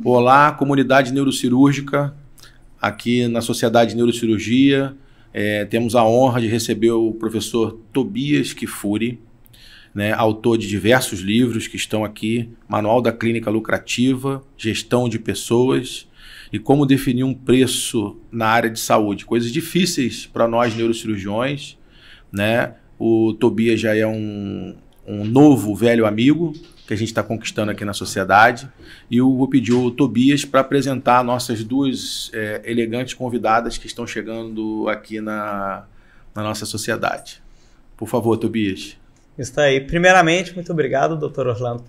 Olá, comunidade neurocirúrgica, aqui na Sociedade de Neurocirurgia. Temos a honra de receber o professor Tobias Kfouri, né, autor de diversos livros que estão aqui, Manual da Clínica Lucrativa, Gestão de Pessoas e Como Definir um Preço na Área de Saúde. Coisas difíceis para nós neurocirurgiões, né? O Tobias já é um novo, velho amigo que a gente está conquistando aqui na sociedade. E eu vou pedir o Tobias para apresentar nossas duas elegantes convidadas que estão chegando aqui na nossa sociedade. Por favor, Tobias. Isso aí. Primeiramente, muito obrigado, Dr. Orlando,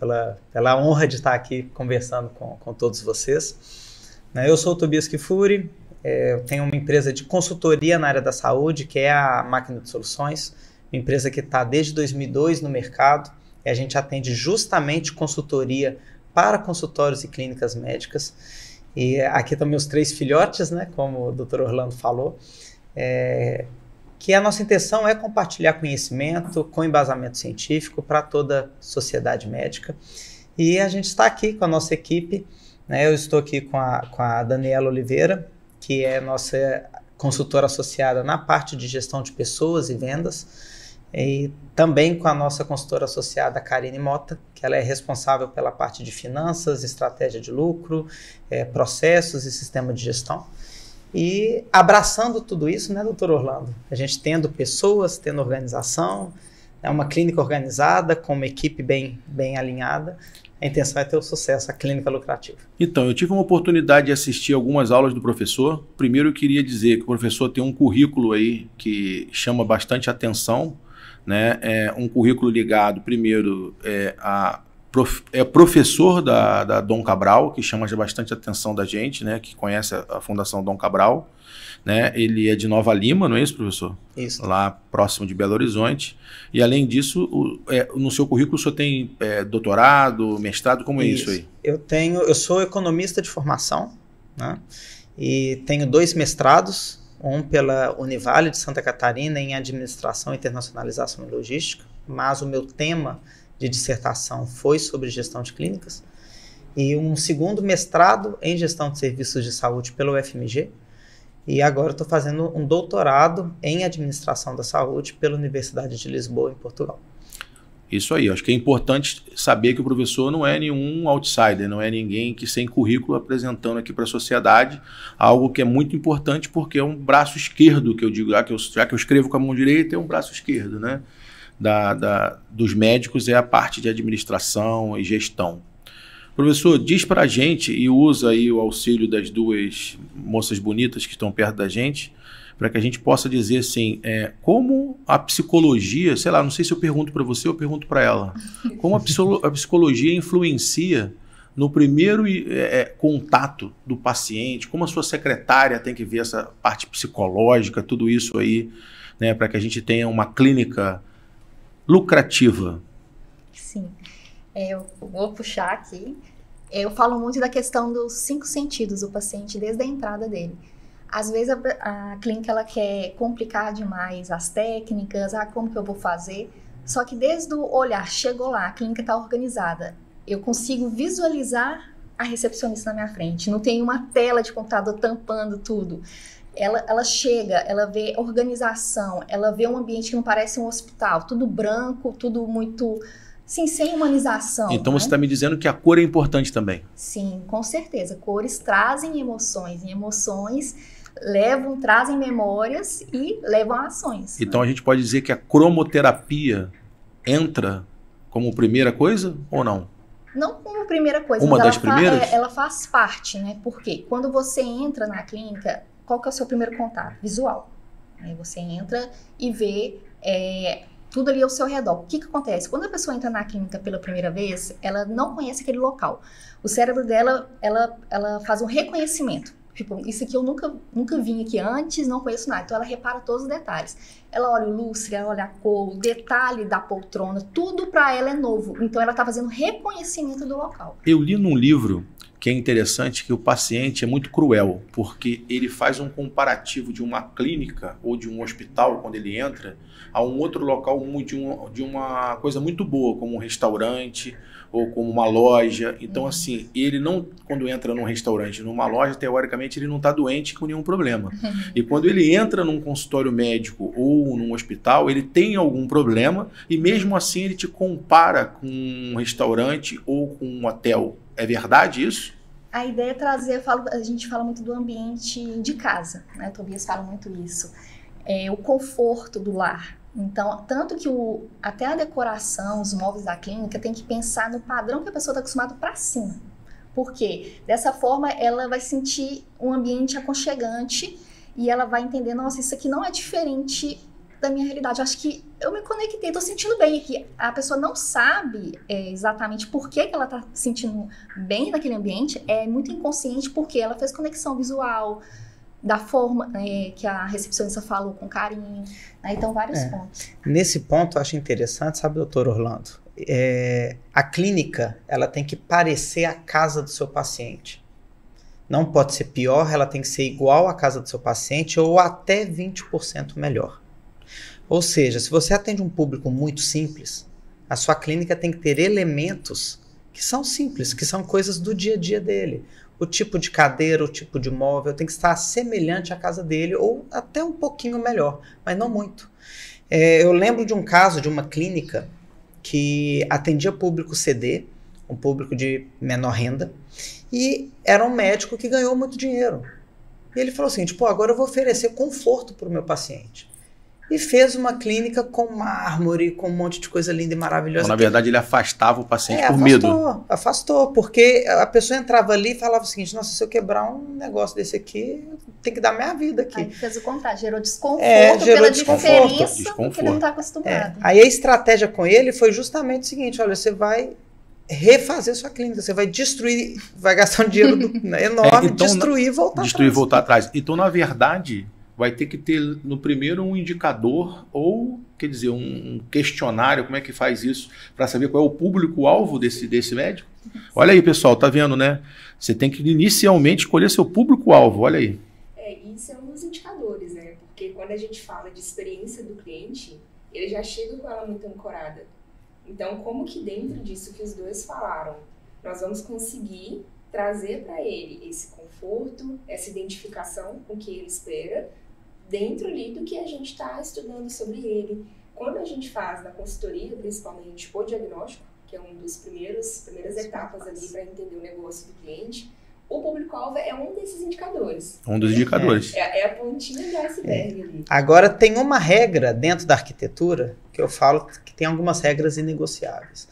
pela honra de estar aqui conversando com todos vocês. Eu sou o Tobias Kfouri, eu tenho uma empresa de consultoria na área da saúde, que é a Máquina de Soluções, uma empresa que está desde 2002 no mercado, e a gente atende justamente consultoria para consultórios e clínicas médicas. E aqui estão meus 3 filhotes, né, como o Dr. Orlando falou, que a nossa intenção é compartilhar conhecimento com embasamento científico para toda a sociedade médica. E a gente está aqui com a nossa equipe, né, eu estou aqui com a Daniela Oliveira, que é nossa consultora associada na parte de gestão de pessoas e vendas, e também com a nossa consultora associada, Karine Mota, que ela é responsável pela parte de finanças, estratégia de lucro, processos e sistema de gestão. E abraçando tudo isso, né, doutor Orlando? A gente tendo pessoas, tendo organização, uma clínica organizada, com uma equipe bem alinhada, a intenção é ter o sucesso, a clínica lucrativa. Então, eu tive uma oportunidade de assistir algumas aulas do professor. Primeiro, eu queria dizer que o professor tem um currículo aí que chama bastante atenção, né? É um currículo ligado, primeiro, professor da Dom Cabral, que chama bastante atenção da gente, né? Que conhece a Fundação Dom Cabral, né? Ele é de Nova Lima, não é isso, professor? Isso. Lá próximo de Belo Horizonte. E além disso, no seu currículo o senhor tem doutorado, mestrado, como é isso aí? Eu sou economista de formação, né? E tenho 2 mestrados, um pela Univale de Santa Catarina em Administração, Internacionalização e Logística, mas o meu tema de dissertação foi sobre gestão de clínicas, e um segundo mestrado em gestão de serviços de saúde pelo UFMG, e agora estou fazendo um doutorado em administração da saúde pela Universidade de Lisboa, em Portugal. Isso aí, acho que é importante saber que o professor não é nenhum outsider, não é ninguém que sem currículo apresentando aqui para a sociedade, algo que é muito importante porque é um braço esquerdo, que eu digo, já que eu escrevo com a mão direita, é um braço esquerdo, né? Dos médicos é a parte de administração e gestão. Professor, diz para a gente, e usa aí o auxílio das 2 moças bonitas que estão perto da gente, para que a gente possa dizer assim, como a psicologia, sei lá, não sei se eu pergunto para você ou eu pergunto para ela, como a psicologia influencia no primeiro contato do paciente, como a sua secretária tem que ver essa parte psicológica, tudo isso aí, né, para que a gente tenha uma clínica lucrativa. Sim, eu vou puxar aqui. Eu falo muito da questão dos 5 sentidos do paciente desde a entrada dele. Às vezes a clínica ela quer complicar demais as técnicas, como que eu vou fazer? Só que desde o olhar, chegou lá, a clínica está organizada, eu consigo visualizar a recepcionista na minha frente, não tem uma tela de computador tampando tudo. Ela chega, ela vê organização, ela vê um ambiente que não parece um hospital, tudo branco, tudo muito, sim, sem humanização. Então né? Você está me dizendo que a cor é importante também? Sim, com certeza. Cores trazem emoções, e emoções trazem memórias e levam a ações. Então a gente pode dizer que a cromoterapia entra como primeira coisa ou não? Não como primeira coisa, Uma mas das primeiras? Ela faz parte, né? Porque quando você entra na clínica, qual que é o seu primeiro contato? Visual. Aí você entra e vê tudo ali ao seu redor. O que acontece? Quando a pessoa entra na clínica pela primeira vez, ela não conhece aquele local. O cérebro dela, ela faz um reconhecimento. Tipo, isso aqui eu nunca vim aqui antes, não conheço nada. Então ela repara todos os detalhes. Ela olha o lustre, ela olha a cor, o detalhe da poltrona, tudo para ela é novo. Então ela está fazendo reconhecimento do local. Eu li num livro que é interessante, que o paciente é muito cruel, porque ele faz um comparativo de uma clínica ou de um hospital, quando ele entra, a um outro local de uma coisa muito boa, como um restaurante ou como uma loja. Então, assim, ele não, quando entra num restaurante, numa loja, teoricamente, ele não está doente com nenhum problema. E quando ele entra num consultório médico ou num hospital, ele tem algum problema e mesmo assim ele te compara com um restaurante ou com um hotel. É verdade isso? A ideia é trazer, a gente fala muito do ambiente de casa, né? O Tobias fala muito isso. O conforto do lar. Então, tanto que até a decoração, os móveis da clínica, tem que pensar no padrão que a pessoa está acostumada para cima. Por quê? Dessa forma, ela vai sentir um ambiente aconchegante e ela vai entender, nossa, isso aqui não é diferente da minha realidade. Acho que eu me conectei, estou sentindo bem aqui. A pessoa não sabe exatamente por que ela está se sentindo bem naquele ambiente, é muito inconsciente porque ela fez conexão visual, da forma que a recepcionista falou com carinho, né? Então vários pontos. Nesse ponto eu acho interessante, sabe, doutor Orlando? A clínica, ela tem que parecer a casa do seu paciente. Não pode ser pior, ela tem que ser igual à casa do seu paciente ou até 20% melhor. Ou seja, se você atende um público muito simples, a sua clínica tem que ter elementos que são simples, que são coisas do dia a dia dele. O tipo de cadeira, o tipo de móvel tem que estar semelhante à casa dele ou até um pouquinho melhor, mas não muito. Eu lembro de um caso de uma clínica que atendia público CD, um público de menor renda, e era um médico que ganhou muito dinheiro. E ele falou assim, agora eu vou oferecer conforto para o meu paciente. E fez uma clínica com mármore, com um monte de coisa linda e maravilhosa. Então, na verdade, ele afastava o paciente por medo. Afastou, porque a pessoa entrava ali e falava o seguinte, nossa, se eu quebrar um negócio desse aqui, tem que dar minha vida aqui. Aí fez o contrário, gerou desconforto pela diferença que ele não está acostumado. Aí a estratégia com ele foi justamente o seguinte, olha, você vai refazer sua clínica, você vai destruir, vai gastar um dinheiro enorme, então, destruir e voltar atrás. Destruir e voltar atrás. Então, na verdade, vai ter que ter no primeiro um indicador ou, quer dizer, um questionário, como é que faz isso, para saber qual é o público-alvo desse médico. Olha aí, pessoal, tá vendo, né? Você tem que inicialmente escolher seu público-alvo, olha aí. Isso é um dos indicadores, né? Porque quando a gente fala de experiência do cliente, ele já chega com ela muito ancorada. Então, como que dentro disso que os dois falaram, nós vamos conseguir trazer para ele esse conforto, essa identificação com o que ele espera, dentro ali do que a gente está estudando sobre ele. Quando a gente faz na consultoria, principalmente o diagnóstico, que é um dos primeiras etapas ali para entender o negócio do cliente, o público-alvo é um desses indicadores. Um dos indicadores. É a pontinha do iceberg ali. Agora, tem uma regra dentro da arquitetura, que eu falo que tem algumas regras inegociáveis.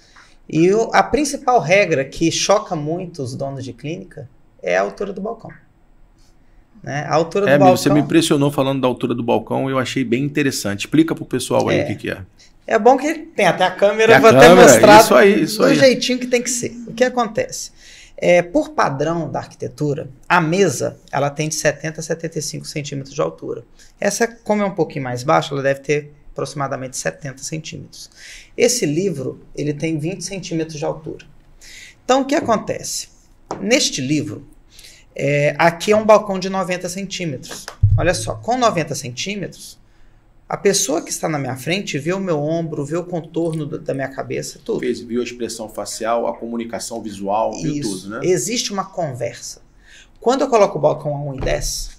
E a principal regra que choca muito os donos de clínica é a altura do balcão. Né? A altura do balcão... Você me impressionou falando da altura do balcão, eu achei bem interessante. Explica pro pessoal aí o que é. É bom que tem até a câmera, vou até mostrar do jeitinho que tem que ser. O que acontece? Por padrão da arquitetura, a mesa ela tem de 70 a 75 centímetros de altura. Essa, como é um pouquinho mais baixa, ela deve ter aproximadamente 70 centímetros. Esse livro ele tem 20 centímetros de altura. Então, o que acontece? Neste livro, aqui é um balcão de 90 centímetros. Olha só, com 90 centímetros, a pessoa que está na minha frente vê o meu ombro, vê o contorno da minha cabeça, tudo. Viu a expressão facial, a comunicação visual, viu tudo, né? Existe uma conversa. Quando eu coloco o balcão a 1,10,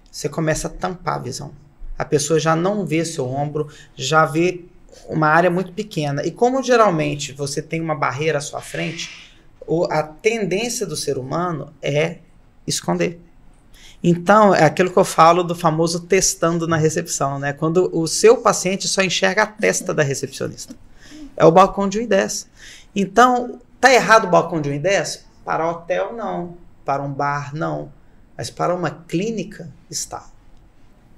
você começa a tampar a visão. A pessoa já não vê seu ombro, já vê uma área muito pequena. E como geralmente você tem uma barreira à sua frente, a tendência do ser humano é esconder. Então, é aquilo que eu falo do famoso testando na recepção, né? Quando o seu paciente só enxerga a testa da recepcionista. É o balcão de 1,10. Então, tá errado o balcão de 1,10? Para hotel, não. Para um bar, não. Mas para uma clínica, está.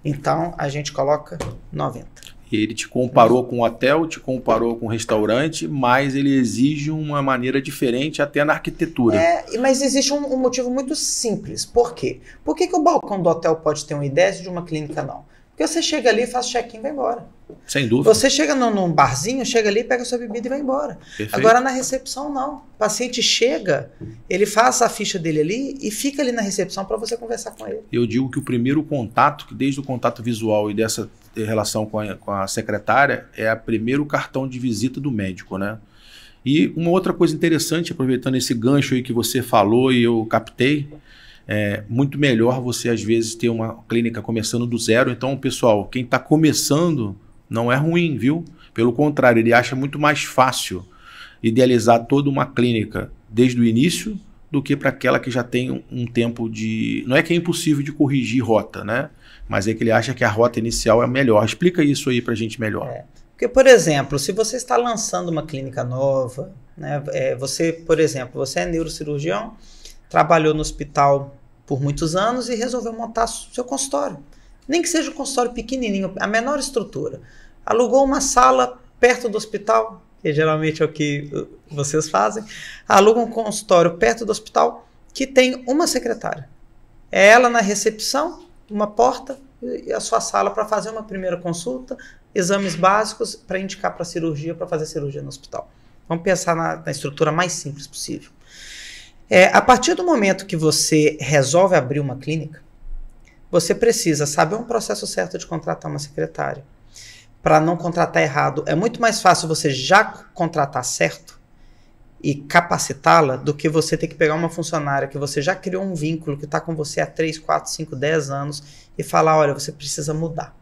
Então, a gente coloca 90. Ele te comparou com hotel, te comparou com restaurante, mas ele exige uma maneira diferente até na arquitetura. Mas existe um motivo muito simples. Por quê? Por que o balcão do hotel pode ter 1,10 e de uma clínica não? Porque você chega ali, faz check-in e vai embora. Sem dúvida. Você chega num barzinho, chega ali, pega sua bebida e vai embora. Perfeito. Agora na recepção não. O paciente chega, ele faz a ficha dele ali e fica ali na recepção para você conversar com ele. Eu digo que o primeiro contato, que desde o contato visual e dessa relação com a secretária, é o primeiro cartão de visita do médico, né? E uma outra coisa interessante, aproveitando esse gancho aí que você falou e eu captei, é muito melhor você às vezes ter uma clínica começando do zero. Então, pessoal, quem está começando não é ruim, viu? Pelo contrário, ele acha muito mais fácil idealizar toda uma clínica desde o início do que para aquela que já tem um tempo de... Não é que é impossível de corrigir rota, né? Mas é que ele acha que a rota inicial é melhor. Explica isso aí para a gente melhor. Porque, por exemplo, se você está lançando uma clínica nova, né, você, por exemplo, você é neurocirurgião, trabalhou no hospital por muitos anos e resolveu montar seu consultório. Nem que seja um consultório pequenininho, a menor estrutura. Alugou uma sala perto do hospital, que geralmente é o que vocês fazem. Aluga um consultório perto do hospital que tem uma secretária. É ela na recepção, uma porta e a sua sala para fazer uma primeira consulta, exames básicos para indicar para cirurgia, para fazer cirurgia no hospital. Vamos pensar na estrutura mais simples possível. A partir do momento que você resolve abrir uma clínica, você precisa saber um processo certo de contratar uma secretária. Para não contratar errado, é muito mais fácil você já contratar certo e capacitá-la do que você ter que pegar uma funcionária que você já criou um vínculo, que está com você há 3, 4, 5, 10 anos e falar, olha, você precisa mudar.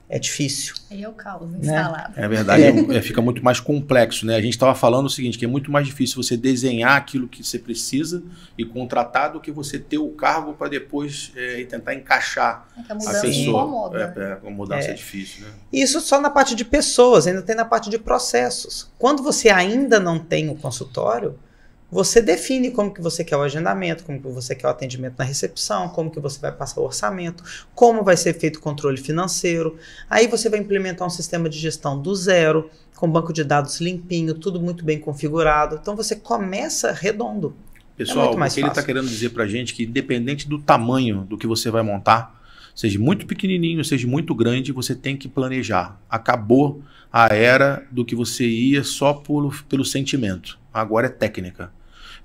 É difícil. Aí é o caos instalado. É verdade, fica muito mais complexo, né? A gente estava falando o seguinte, que é muito mais difícil você desenhar aquilo que você precisa e contratar do que você ter o cargo para depois tentar encaixar a mudança incomoda. A mudança é difícil, né? Isso só na parte de pessoas, ainda tem na parte de processos. Quando você ainda não tem o consultório, você define como que você quer o agendamento, como que você quer o atendimento na recepção, como que você vai passar o orçamento, como vai ser feito o controle financeiro. Aí você vai implementar um sistema de gestão do zero, com banco de dados limpinho, tudo muito bem configurado. Então você começa redondo. Pessoal, o que ele está querendo dizer para a gente é que independente do tamanho do que você vai montar, seja muito pequenininho, seja muito grande, você tem que planejar. Acabou a era do que você ia só pelo sentimento. Agora é técnica.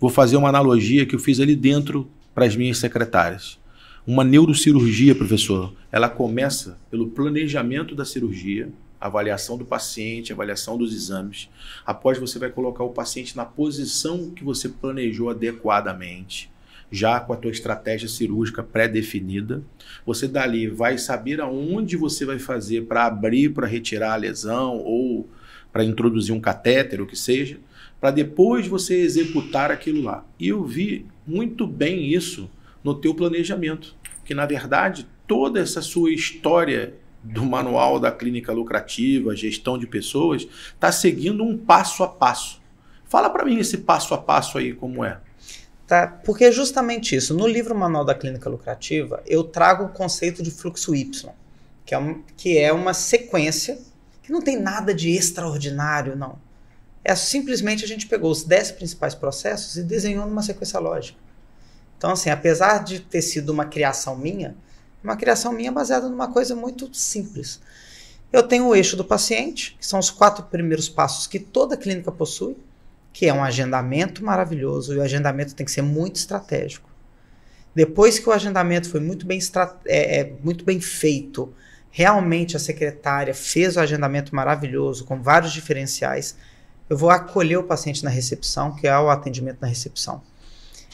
Vou fazer uma analogia que eu fiz ali dentro para as minhas secretárias. Uma neurocirurgia, professor, ela começa pelo planejamento da cirurgia, avaliação do paciente, avaliação dos exames. Após você vai colocar o paciente na posição que você planejou adequadamente, já com a tua estratégia cirúrgica pré-definida. Você dali vai saber aonde você vai fazer para abrir, para retirar a lesão ou para introduzir um catéter, o que seja, para depois você executar aquilo lá. E eu vi muito bem isso no teu planejamento, que na verdade toda essa sua história do manual da clínica lucrativa, gestão de pessoas, está seguindo um passo a passo. Fala para mim esse passo a passo aí como é. Tá? Porque é justamente isso. No livro Manual da Clínica Lucrativa, eu trago o conceito de fluxo Y, que é uma sequência que não tem nada de extraordinário, não. Simplesmente a gente pegou os 10 principais processos e desenhou numa sequência lógica. Então, assim, apesar de ter sido uma criação minha baseada numa coisa muito simples. Eu tenho o eixo do paciente, que são os 4 primeiros passos que toda clínica possui, que é um agendamento maravilhoso, e o agendamento tem que ser muito estratégico. Depois que o agendamento foi muito bem feito, realmente a secretária fez o agendamento maravilhoso, com vários diferenciais, eu vou acolher o paciente na recepção, que é o atendimento na recepção.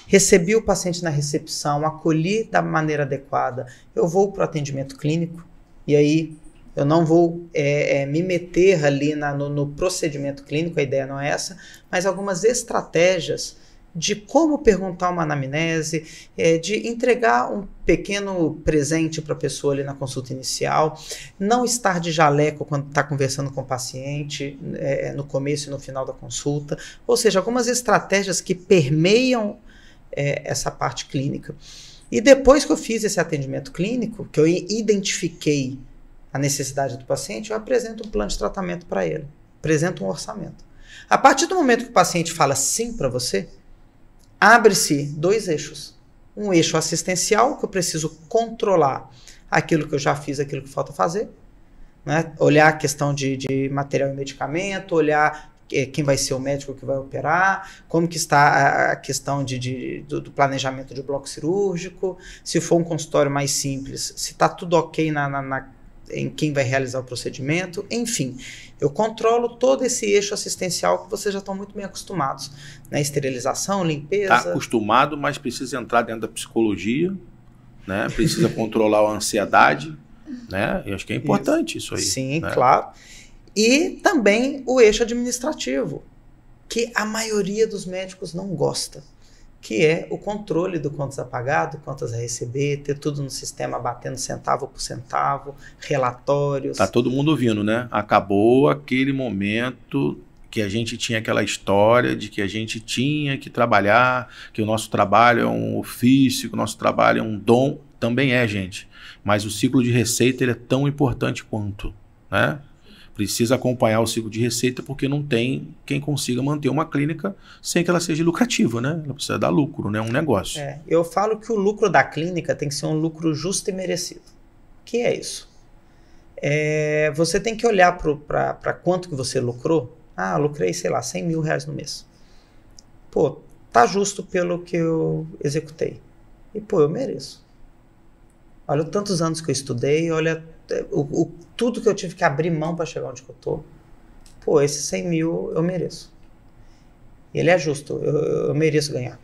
Recebi o paciente na recepção, acolhi da maneira adequada, eu vou para o atendimento clínico, e aí eu não vou me meter ali no procedimento clínico, a ideia não é essa, mas algumas estratégias de como perguntar uma anamnese, de entregar um pequeno presente para a pessoa ali na consulta inicial, não estar de jaleco quando está conversando com o paciente, no começo e no final da consulta, ou seja, algumas estratégias que permeiam essa parte clínica. E depois que eu fiz esse atendimento clínico, que eu identifiquei a necessidade do paciente, eu apresento um plano de tratamento para ele, apresento um orçamento. A partir do momento que o paciente fala sim para você, abre-se 2 eixos. Um eixo assistencial, que eu preciso controlar aquilo que eu já fiz, aquilo que falta fazer, né? Olhar a questão de material e medicamento, olhar quem vai ser o médico que vai operar, como que está a questão do planejamento de bloco cirúrgico, se for um consultório mais simples, se está tudo ok em quem vai realizar o procedimento, enfim, eu controlo todo esse eixo assistencial que vocês já estão muito bem acostumados, né? Esterilização, limpeza. Está acostumado, mas precisa entrar dentro da psicologia, né? Precisa controlar a ansiedade, né? Eu acho que é importante isso aí. Sim, né? Claro. E também o eixo administrativo, que a maioria dos médicos não gosta, que é o controle do contas a pagar, do contas a receber, ter tudo no sistema batendo centavo por centavo, relatórios. Tá todo mundo ouvindo, né? Acabou aquele momento que a gente tinha aquela história de que a gente tinha que trabalhar, que o nosso trabalho é um ofício, que o nosso trabalho é um dom. Também é, gente. Mas o ciclo de receita ele é tão importante quanto, né? Precisa acompanhar o ciclo de receita porque não tem quem consiga manter uma clínica sem que ela seja lucrativa, né? Ela precisa dar lucro, né? Um negócio. Eu falo que o lucro da clínica tem que ser um lucro justo e merecido. O que é isso? Você tem que olhar para quanto que você lucrou. Ah, lucrei, sei lá, 100 mil reais no mês. Pô, tá justo pelo que eu executei. E, pô, eu mereço. Olha tantos anos que eu estudei, olha tudo que eu tive que abrir mão para chegar onde eu tô. Pô, esses 100 mil eu mereço. Ele é justo, eu mereço ganhar.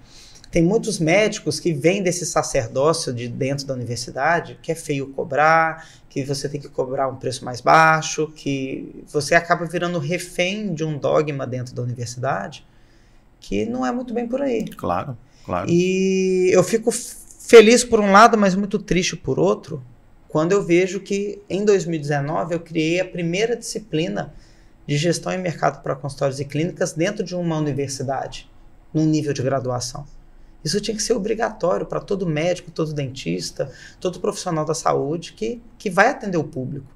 Tem muitos médicos que vêm desse sacerdócio de dentro da universidade, que é feio cobrar, que você tem que cobrar um preço mais baixo, que você acaba virando refém de um dogma dentro da universidade, que não é muito bem por aí. Claro, claro. E eu fico feliz por um lado, mas muito triste por outro, quando eu vejo que em 2019 eu criei a primeira disciplina de gestão e mercado para consultórios e clínicas dentro de uma universidade, num nível de graduação. Isso tinha que ser obrigatório para todo médico, todo dentista, todo profissional da saúde que vai atender o público.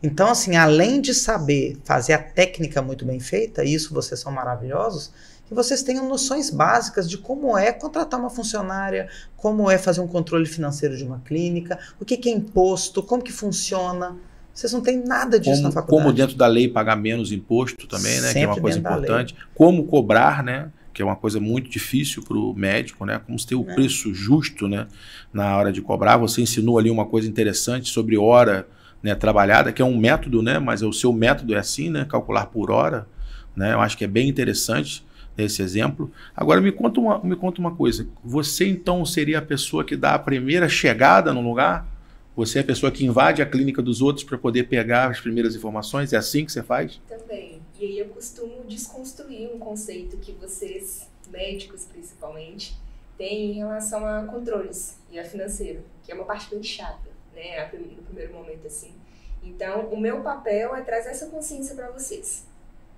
Então, assim, além de saber fazer a técnica muito bem feita, e isso vocês são maravilhosos, que vocês tenham noções básicas de como é contratar uma funcionária, como é fazer um controle financeiro de uma clínica, o que é imposto, como que funciona. Vocês não têm nada disso na faculdade. Como dentro da lei pagar menos imposto também, né? Sempre que é uma coisa importante. lei. Como cobrar, né? Que é uma coisa muito difícil para o médico, né? Como ter o preço justo, né? Na hora de cobrar. Você ensinou ali uma coisa interessante sobre hora, né, trabalhada, que é um método, né? Mas o seu método é assim, né? Calcular por hora, né? Eu acho que é bem interessante esse exemplo. Agora me conta uma coisa. Você então seria a pessoa que dá a primeira chegada no lugar? Você é a pessoa que invade a clínica dos outros para poder pegar as primeiras informações? É assim que você faz? Também. E aí eu costumo desconstruir um conceito que vocês, médicos principalmente, têm em relação a controles e a financeiro, que é uma parte bem chata, né, no primeiro momento assim. Então, o meu papel é trazer essa consciência para vocês.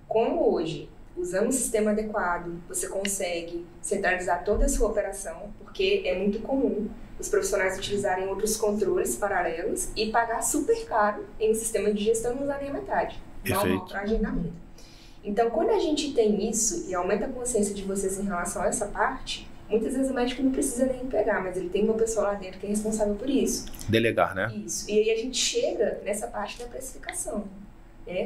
Como hoje, usando um sistema adequado, você consegue centralizar toda a sua operação, porque é muito comum os profissionais utilizarem outros controles paralelos e pagar super caro em um sistema de gestão e não usar nem a metade. Normal para agendamento. Então, quando a gente tem isso e aumenta a consciência de vocês em relação a essa parte, muitas vezes o médico não precisa nem pegar, mas ele tem uma pessoa lá dentro que é responsável por isso. Delegar, né? Isso. E aí a gente chega nessa parte da precificação.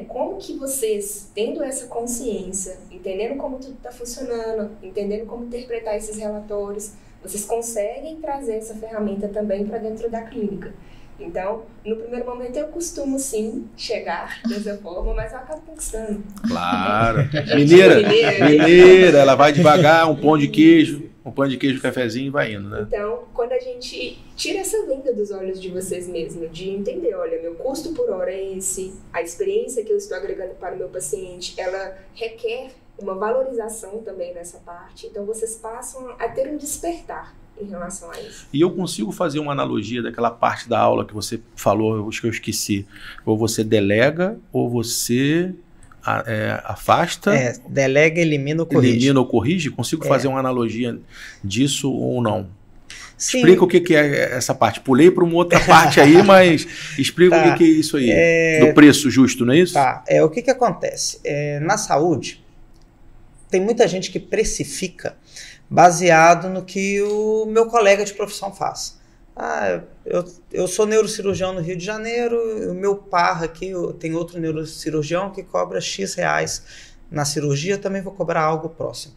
Como que vocês, tendo essa consciência, entendendo como tudo está funcionando, entendendo como interpretar esses relatórios, vocês conseguem trazer essa ferramenta também para dentro da clínica. Então, no primeiro momento eu costumo sim chegar dessa forma, mas eu acabo conquistando. Claro. Mineira, ela vai devagar, um pão de queijo, cafezinho e vai indo, né? Então, quando a gente tira essa venda dos olhos de vocês mesmos, de entender, olha, meu custo por hora é esse, a experiência que eu estou agregando para o meu paciente, ela requer uma valorização também nessa parte, então vocês passam a ter um despertar em relação a isso. E eu consigo fazer uma analogia daquela parte da aula que você falou, acho que eu esqueci. Ou você delega, ou você afasta. Delega, elimina ou corrige. Elimina ou corrige? Consigo fazer uma analogia disso ou não? Sim. Explica o que é essa parte. Pulei para uma outra parte aí, mas explica o que é isso aí. Do preço justo, não é isso? Tá. O que acontece? Na saúde, tem muita gente que precifica baseado no que o meu colega de profissão faz. Eu sou neurocirurgião no Rio de Janeiro, o meu par aqui, tem outro neurocirurgião que cobra X reais na cirurgia, eu também vou cobrar algo próximo.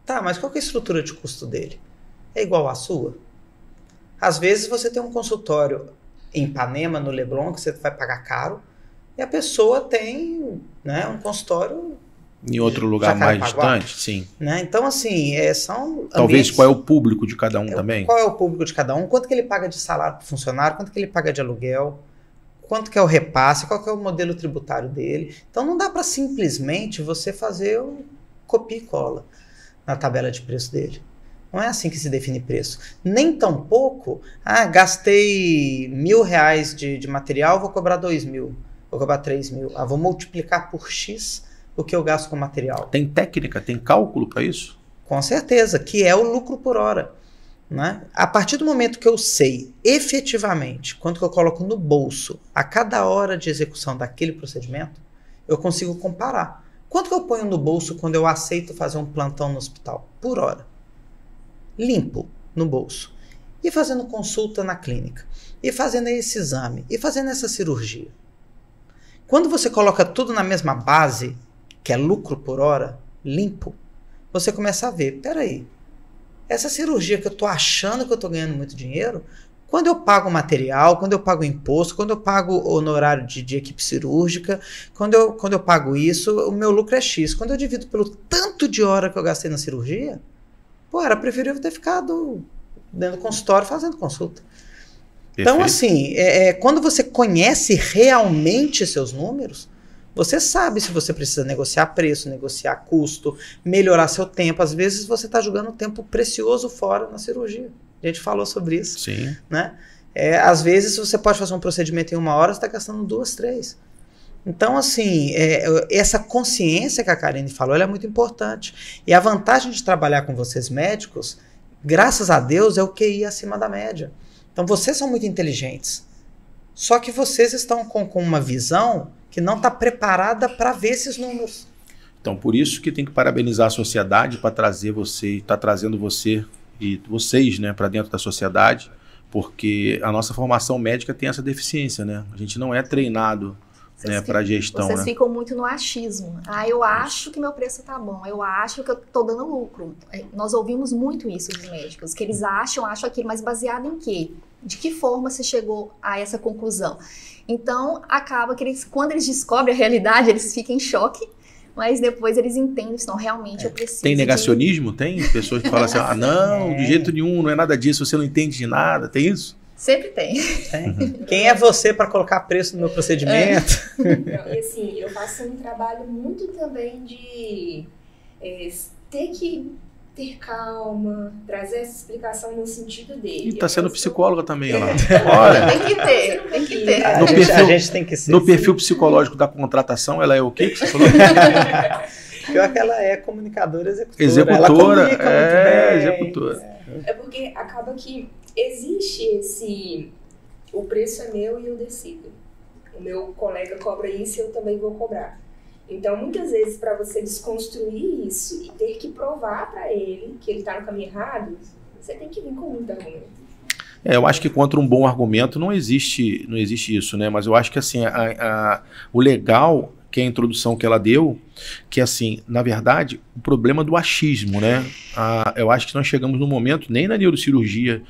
Tá, mas qual que é a estrutura de custo dele? É igual à sua? Às vezes você tem um consultório em Ipanema, no Leblon, que você vai pagar caro, e a pessoa tem, né, um consultório em outro lugar mais distante, sim. Né? Então, assim, são talvez qual é o público de cada um também? Qual é o público de cada um? Quanto que ele paga de salário para o funcionário? Quanto que ele paga de aluguel? Quanto que é o repasse? Qual que é o modelo tributário dele? Então, não dá para simplesmente você fazer o copia e cola na tabela de preço dele. Não é assim que se define preço. Nem tão pouco, gastei R$1.000 de material, vou cobrar 2.000, vou cobrar 3.000. Vou multiplicar por X o que eu gasto com material. Tem técnica, tem cálculo para isso? Com certeza, que é o lucro por hora. Né? A partir do momento que eu sei efetivamente quanto que eu coloco no bolso a cada hora de execução daquele procedimento, eu consigo comparar. Quanto que eu ponho no bolso quando eu aceito fazer um plantão no hospital? Por hora. Limpo no bolso. E fazendo consulta na clínica. E fazendo esse exame. E fazendo essa cirurgia. Quando você coloca tudo na mesma base, que é lucro por hora, limpo, você começa a ver, peraí, essa cirurgia que eu estou achando que eu estou ganhando muito dinheiro, quando eu pago material, quando eu pago imposto, quando eu pago honorário de equipe cirúrgica, quando eu pago isso, o meu lucro é X. Quando eu divido pelo tanto de hora que eu gastei na cirurgia, era preferível ter ficado dentro do consultório fazendo consulta. Perfeito. Então, assim, quando você conhece realmente seus números, você sabe se você precisa negociar preço, negociar custo, melhorar seu tempo. Às vezes você está jogando tempo precioso fora na cirurgia. A gente falou sobre isso. Sim. Né? Às vezes você pode fazer um procedimento em 1 hora, você está gastando 2, 3. Então, assim, essa consciência que a Karine falou, ela é muito importante. E a vantagem de trabalhar com vocês médicos, graças a Deus, é o QI acima da média. Então, vocês são muito inteligentes. Só que vocês estão com uma visão que não está preparada para ver esses números. Então, por isso que tem que parabenizar a sociedade para trazer você, está trazendo você e vocês, né, para dentro da sociedade, porque a nossa formação médica tem essa deficiência, né? A gente não é treinado, né, para gestão. Vocês né? ficam muito no achismo. Eu acho que meu preço tá bom, eu acho que eu tô dando lucro. Nós ouvimos muito isso dos médicos, que eles acham aquilo, mas baseado em quê? De que forma você chegou a essa conclusão? Então, acaba que quando eles descobrem a realidade, eles ficam em choque, mas depois eles entendem que não, realmente eu preciso. Tem negacionismo? Tem pessoas que falam assim, não, de jeito nenhum, não é nada disso, você não entende de nada, tem isso? Sempre tem. Quem é você para colocar preço no meu procedimento? Não, e assim, eu faço um trabalho muito também de ter que ter calma, trazer essa explicação no sentido dele. E tá sendo psicóloga também, olha lá. Olha, tem que ter. A gente tem que ser. No perfil psicológico da contratação, ela é o quê que você falou? Pior que ela é comunicadora executora. Executora, executora. É porque acaba que existe o preço é meu e eu decido. O meu colega cobra isso e eu também vou cobrar. Então, muitas vezes, para você desconstruir isso e ter que provar para ele que ele está no caminho errado, você tem que vir com muito argumento. Eu acho que contra um bom argumento não existe isso, né? Mas eu acho que assim, o legal, que é a introdução que ela deu, que assim, na verdade, o problema do achismo, né? Eu acho que nós chegamos num momento, nem na neurocirurgia,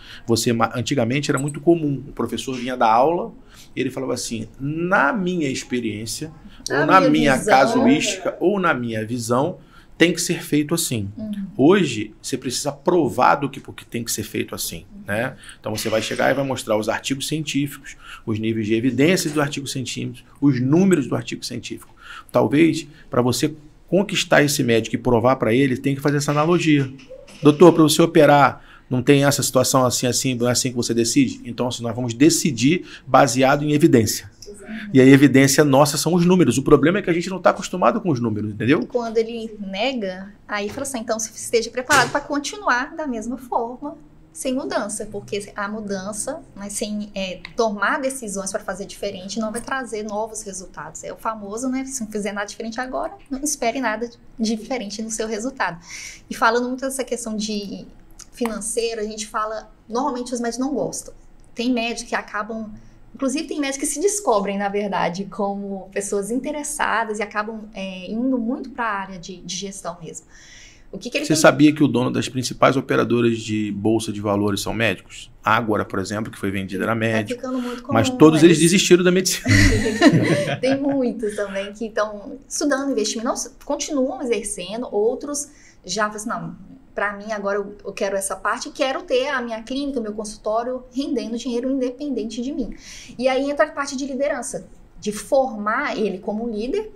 antigamente era muito comum, o professor vinha dar aula, e ele falava assim, na minha experiência, ou na minha casuística, ou na minha visão, tem que ser feito assim. Hoje, você precisa provar porque tem que ser feito assim. Né? Então, você vai chegar e vai mostrar os artigos científicos, os níveis de evidências do artigo científico, os números do artigo científico. Talvez, para você conquistar esse médico e provar para ele, tem que fazer essa analogia. Doutor, para você operar, não tem essa situação assim, não é assim que você decide? Então, assim, nós vamos decidir baseado em evidência. E a evidência nossa são os números. O problema é que a gente não está acostumado com os números, entendeu? Quando ele nega, aí fala assim, então se esteja preparado para continuar da mesma forma, sem mudança, porque a mudança, mas sem tomar decisões para fazer diferente, não vai trazer novos resultados. É o famoso, né? Se não fizer nada diferente agora, não espere nada diferente no seu resultado. E falando muito dessa questão de financeiro, a gente fala, normalmente os médicos não gostam. Tem médicos que acabam, inclusive tem médicos que se descobrem, na verdade, como pessoas interessadas e acabam indo muito para a área de gestão mesmo. Você sabia que o dono das principais operadoras de bolsa de valores são médicos? A Ágora, por exemplo, que foi vendida era médico. Tá ficando muito comum, mas todos eles desistiram da medicina. Tem muitos também que estão estudando investimento, não, continuam exercendo, outros já falam assim, não, para mim agora eu quero essa parte, quero ter a minha clínica, meu consultório rendendo dinheiro independente de mim. E aí entra a parte de liderança, de formar ele como líder,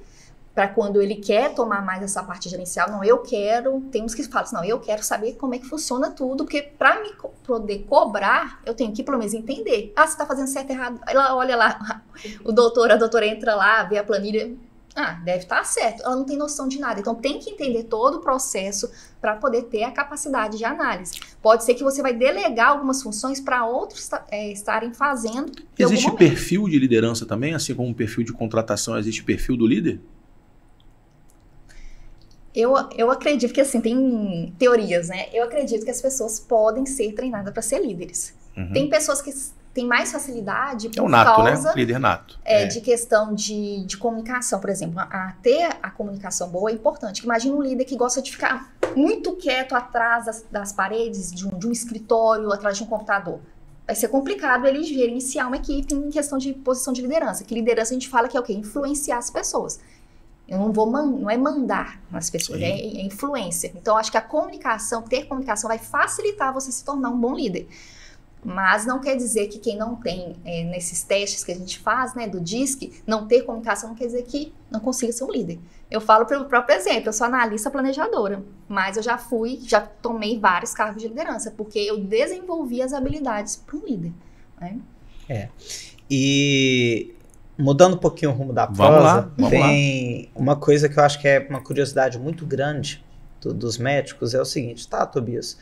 para quando ele quer tomar mais essa parte gerencial, não, eu quero, temos que falar assim, não, eu quero saber como é que funciona tudo, porque para me poder cobrar, eu tenho que pelo menos entender. Ah, você está fazendo certo, errado. Ela olha lá, a doutora entra lá, vê a planilha, deve estar certo. Ela não tem noção de nada, então tem que entender todo o processo para poder ter a capacidade de análise. Pode ser que você vai delegar algumas funções para outros estarem fazendo. Existe perfil de liderança também, assim como um perfil de contratação, existe perfil do líder? Eu acredito que, assim, tem teorias, né? Eu acredito que as pessoas podem ser treinadas para ser líderes. Uhum. Tem pessoas que têm mais facilidade por nato, causa... né? Líder nato. De questão de comunicação, por exemplo. Ter a comunicação boa é importante. Imagina um líder que gosta de ficar muito quieto atrás das paredes de um escritório, atrás de um computador. Vai ser complicado ele gerenciar uma equipe em questão de posição de liderança. Que liderança a gente fala que é o quê? Influenciar as pessoas. Eu não é mandar nas pessoas, é influência. Então, acho que ter comunicação vai facilitar você se tornar um bom líder. Mas não quer dizer que quem não tem, nesses testes que a gente faz, né, do DISC, não ter comunicação não quer dizer que não consiga ser um líder. Eu falo pelo próprio exemplo, eu sou analista planejadora, mas eu já tomei vários cargos de liderança, porque eu desenvolvi as habilidades para um líder. Né? E... mudando um pouquinho o rumo da prosa, tem uma coisa que eu acho que é uma curiosidade muito grande dos médicos, é o seguinte, tá, Tobias?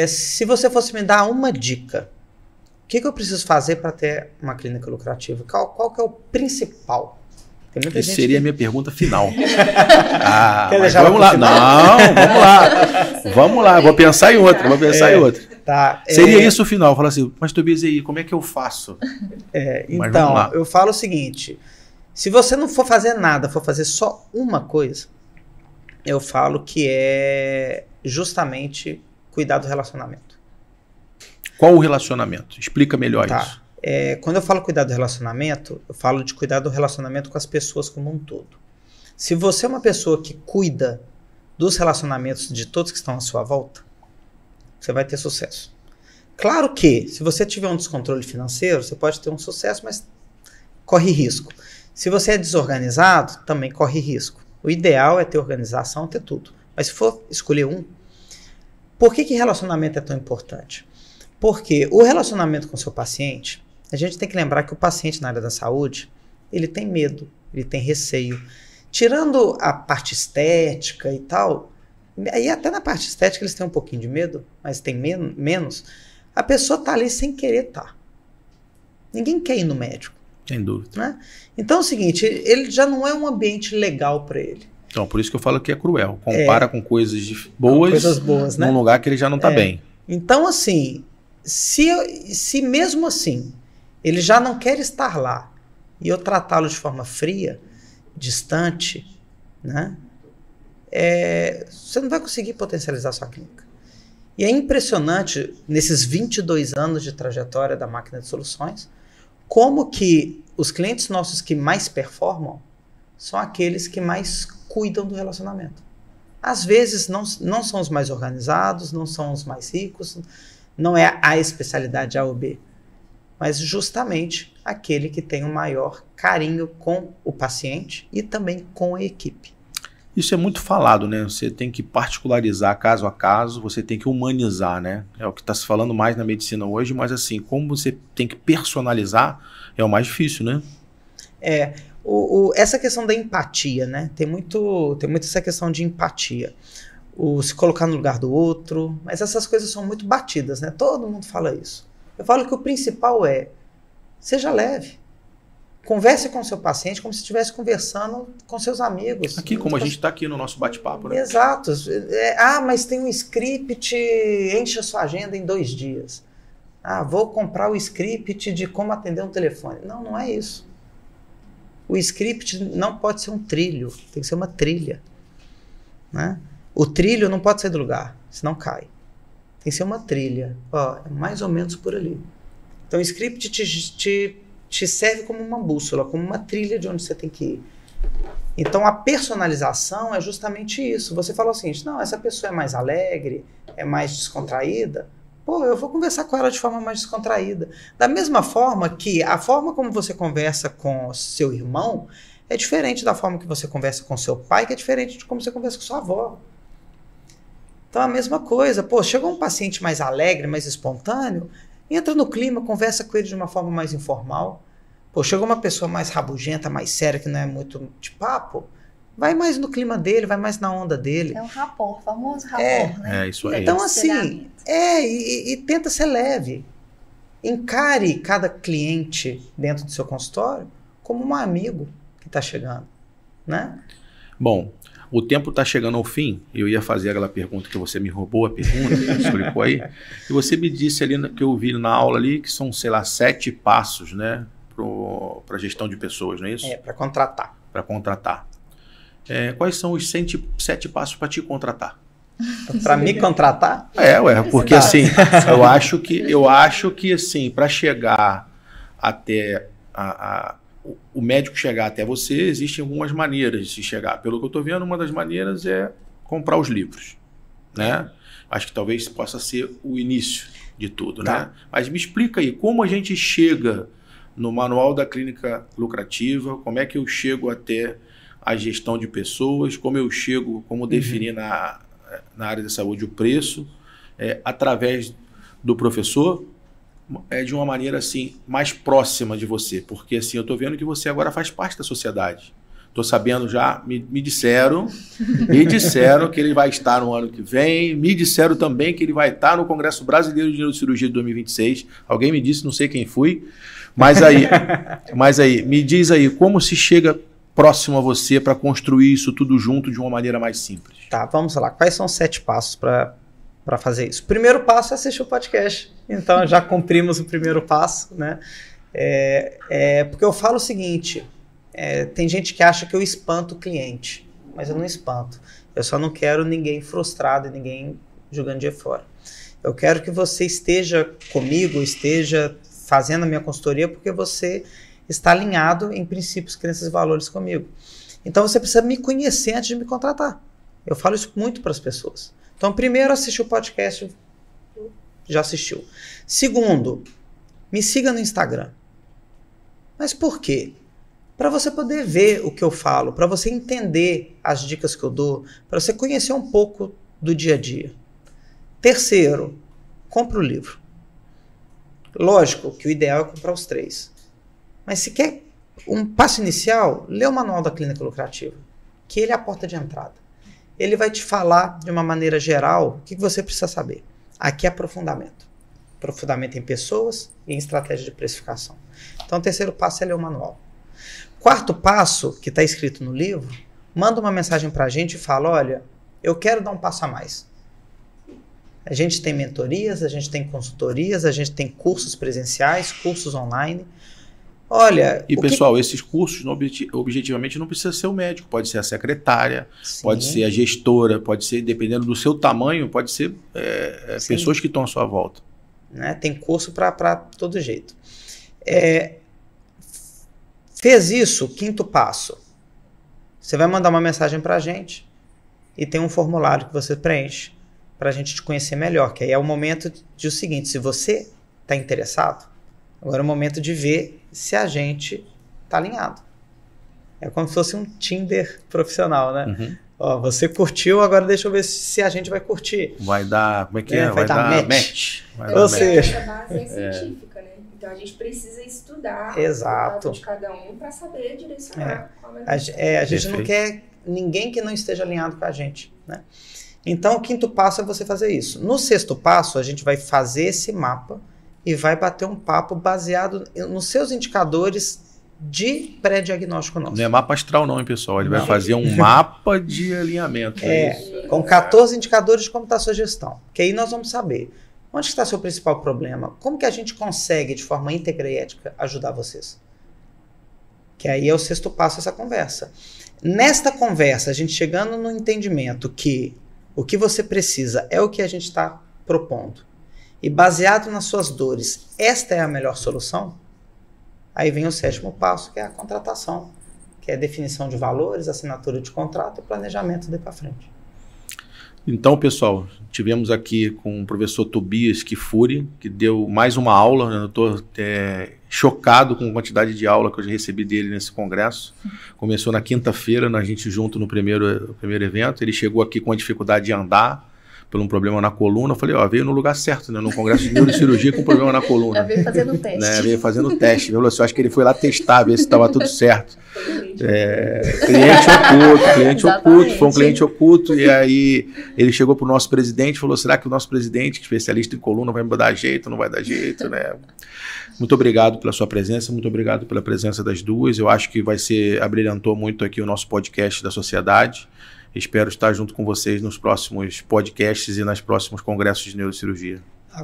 Se você fosse me dar uma dica, o que eu preciso fazer para ter uma clínica lucrativa? Qual que é o principal? Tem muita gente seria a minha pergunta final. Vamos lá. Não, vamos lá. Vou pensar em outra. Tá, seria isso o final. Falar assim, mas Tobias, e aí, como é que eu faço? Então, eu falo o seguinte, se você não for fazer nada, for fazer só uma coisa, eu falo que é justamente cuidar do relacionamento. Qual o relacionamento? Explica melhor isso. Quando eu falo cuidar do relacionamento, eu falo de cuidar do relacionamento com as pessoas como um todo. Se você é uma pessoa que cuida dos relacionamentos de todos que estão à sua volta, você vai ter sucesso. Claro que, se você tiver um descontrole financeiro, você pode ter um sucesso, mas corre risco. Se você é desorganizado, também corre risco. O ideal é ter organização, ter tudo. Mas se for escolher um, por que relacionamento é tão importante? Porque o relacionamento com o seu paciente, a gente tem que lembrar que o paciente na área da saúde, ele tem medo, ele tem receio. Tirando a parte estética e tal, aí até na parte estética eles têm um pouquinho de medo, mas tem menos, a pessoa está ali sem querer estar. Ninguém quer ir no médico. Sem dúvida. Né? Então é o seguinte, ele já não é um ambiente legal para ele. Então, por isso que eu falo que é cruel. Compara com coisas boas, né? Num lugar que ele já não está bem. Então, assim, se mesmo assim ele já não quer estar lá e eu tratá-lo de forma fria, distante, né? Você não vai conseguir potencializar a sua clínica. E é impressionante, nesses 22 anos de trajetória da Máquina de Soluções, como que os clientes nossos que mais performam são aqueles que mais cuidam do relacionamento. Às vezes não são os mais organizados, não são os mais ricos, não é a especialidade A ou B, mas justamente aquele que tem o maior carinho com o paciente e também com a equipe. Isso é muito falado, né? Você tem que particularizar caso a caso, você tem que humanizar, né? É o que está se falando mais na medicina hoje, mas assim, como você tem que personalizar, é o mais difícil, né? Essa questão da empatia, né? Tem muito essa questão de empatia. Se colocar no lugar do outro, mas essas coisas são muito batidas, né? Todo mundo fala isso. Eu falo que o principal seja leve. Converse com o seu paciente como se estivesse conversando com seus amigos. Aqui, como a gente está aqui no nosso bate-papo, né? Exato. Mas tem um script, enche a sua agenda em 2 dias. Vou comprar o script de como atender um telefone. Não, não é isso. O script não pode ser um trilho, tem que ser uma trilha. Né? O trilho não pode sair do lugar, senão cai. Tem que ser uma trilha. É mais ou menos por ali. Então o script te serve como uma bússola, como uma trilha de onde você tem que ir. Então a personalização é justamente isso. Você falou assim, não, essa pessoa é mais alegre, é mais descontraída. Eu vou conversar com ela de forma mais descontraída. Da mesma forma que a forma como você conversa com seu irmão é diferente da forma que você conversa com seu pai, que é diferente de como você conversa com sua avó. Então a mesma coisa. Chegou um paciente mais alegre, mais espontâneo, entra no clima, conversa com ele de uma forma mais informal. Chegou uma pessoa mais rabugenta, mais séria, que não é muito de papo, vai mais no clima dele, vai mais na onda dele. É um rapport, famoso rapport, né? É isso aí. Então assim, e tenta ser leve. Encare cada cliente dentro do seu consultório como um amigo que está chegando, né? Bom, o tempo está chegando ao fim. Eu ia fazer aquela pergunta que você me roubou a pergunta, explicou aí. E você me disse ali, que eu vi na aula ali, que são, sei lá, 7 passos, né? Para gestão de pessoas, não é isso? Para contratar. Para contratar. Quais são os 7 passos para te contratar? Para me contratar? Porque assim, eu acho que assim, para chegar até o médico chegar até você, existem algumas maneiras de se chegar. Pelo que eu estou vendo, uma das maneiras é comprar os livros, né? Acho que talvez possa ser o início de tudo, né? Mas me explica aí, como a gente chega no manual da clínica lucrativa, como é que eu chego até a gestão de pessoas, como eu chego, como definir na área da saúde o preço, através do professor, de uma maneira assim, mais próxima de você, porque assim, eu estou vendo que você agora faz parte da sociedade. Estou sabendo já, me disseram que ele vai estar no ano que vem, me disseram também que ele vai estar no Congresso Brasileiro de Neurocirurgia de 2026, alguém me disse, não sei quem fui, mas aí, me diz aí, como se chega próximo a você para construir isso tudo junto de uma maneira mais simples? Vamos lá. Quais são os 7 passos para fazer isso? O primeiro passo é assistir o podcast. Então, já cumprimos o primeiro passo, né? Porque eu falo o seguinte, tem gente que acha que eu espanto o cliente, mas eu não espanto. Eu só não quero ninguém frustrado e ninguém jogando de fora. Eu quero que você esteja comigo, esteja fazendo a minha consultoria, porque você está alinhado em princípios, crenças e valores comigo. Então você precisa me conhecer antes de me contratar. Eu falo isso muito para as pessoas. Então, primeiro, assistir o podcast, já assistiu. Segundo, me siga no Instagram. Mas por quê? Para você poder ver o que eu falo, para você entender as dicas que eu dou, para você conhecer um pouco do dia a dia. Terceiro, compre o livro. Lógico que o ideal é comprar os 3. Mas se quer um passo inicial, lê o Manual da Clínica Lucrativa, que ele é a porta de entrada. Ele vai te falar de uma maneira geral o que você precisa saber. Aqui é aprofundamento. Aprofundamento em pessoas e em estratégia de precificação. Então o terceiro passo é ler o manual. Quarto passo, que está escrito no livro, manda uma mensagem para a gente e fala, olha, eu quero dar um passo a mais. A gente tem mentorias, a gente tem consultorias, a gente tem cursos presenciais, cursos online. Olha... E pessoal, esses cursos objetivamente não precisa ser o médico, pode ser a secretária, sim, pode ser a gestora, pode ser, dependendo do seu tamanho, pode ser pessoas que estão à sua volta. Né? Tem curso para todo jeito. Fez isso, quinto passo. Você vai mandar uma mensagem para a gente e tem um formulário que você preenche para a gente te conhecer melhor, que aí é o momento de o seguinte, se você está interessado, agora é o momento de ver se a gente está alinhado. É como se fosse um Tinder profissional, né? Uhum. Ó, você curtiu, agora deixa eu ver se a gente vai curtir. Vai dar, como é que é? Vai dar match. Ou seja... A base é científica, né? Então a gente precisa estudar exato, o de cada um para saber direcionar. A gente não quer ninguém que não esteja alinhado com a gente, né? Então o quinto passo é você fazer isso. No sexto passo, a gente vai fazer esse mapa e vai bater um papo baseado nos seus indicadores de pré-diagnóstico nosso. Não é mapa astral não, hein, pessoal? Ele vai fazer um mapa de alinhamento. Com 14 indicadores de como está a sua gestão. Que aí nós vamos saber onde está seu principal problema, como que a gente consegue, de forma íntegra e ética, ajudar vocês. Que aí é o 6º passo dessa conversa. Nesta conversa, a gente chegando no entendimento que o que você precisa é o que a gente está propondo, e baseado nas suas dores, esta é a melhor solução, aí vem o 7º passo, que é a contratação, que é a definição de valores, assinatura de contrato e planejamento daí para frente. Então, pessoal, tivemos aqui com o professor Tobias Kifuri, que deu mais uma aula, né? Eu estou chocado com a quantidade de aula que eu já recebi dele nesse congresso. Começou na quinta-feira, a gente junto no primeiro evento. Ele chegou aqui com a dificuldade de andar, por um problema na coluna. Eu falei, veio no lugar certo, né? No congresso de neurocirurgia com problema na coluna. Já veio fazendo o teste. Né? Veio fazendo o teste. Eu acho que ele foi lá testar, ver se estava tudo certo. Cliente oculto, foi um cliente oculto, e aí ele chegou para o nosso presidente e falou, será que o nosso presidente, especialista em coluna, vai dar jeito, não vai dar jeito, né? Muito obrigado pela sua presença, muito obrigado pela presença das duas. Eu acho que abrilhantou muito aqui o nosso podcast da sociedade. Espero estar junto com vocês nos próximos podcasts e nos próximos congressos de neurocirurgia.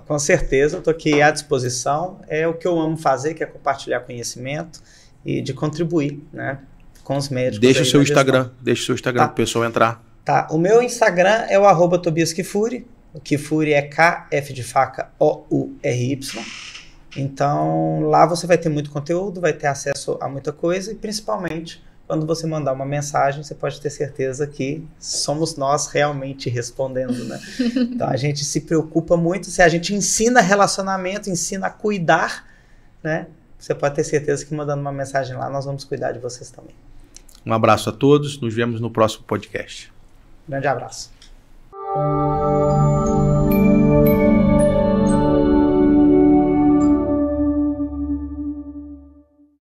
Com certeza, eu estou aqui à disposição. É o que eu amo fazer, que é compartilhar conhecimento e de contribuir, né, com os médicos. Deixa o seu Instagram para o pessoal entrar. Tá, o meu Instagram é o @Tobias Kifuri. O Kifuri é KF de faca OURY. Então, lá você vai ter muito conteúdo, vai ter acesso a muita coisa e, principalmente, quando você mandar uma mensagem, você pode ter certeza que somos nós realmente respondendo, né? Então, a gente se preocupa muito. Se a gente ensina relacionamento, ensina a cuidar, né? Você pode ter certeza que mandando uma mensagem lá, nós vamos cuidar de vocês também. Um abraço a todos. Nos vemos no próximo podcast. Grande abraço.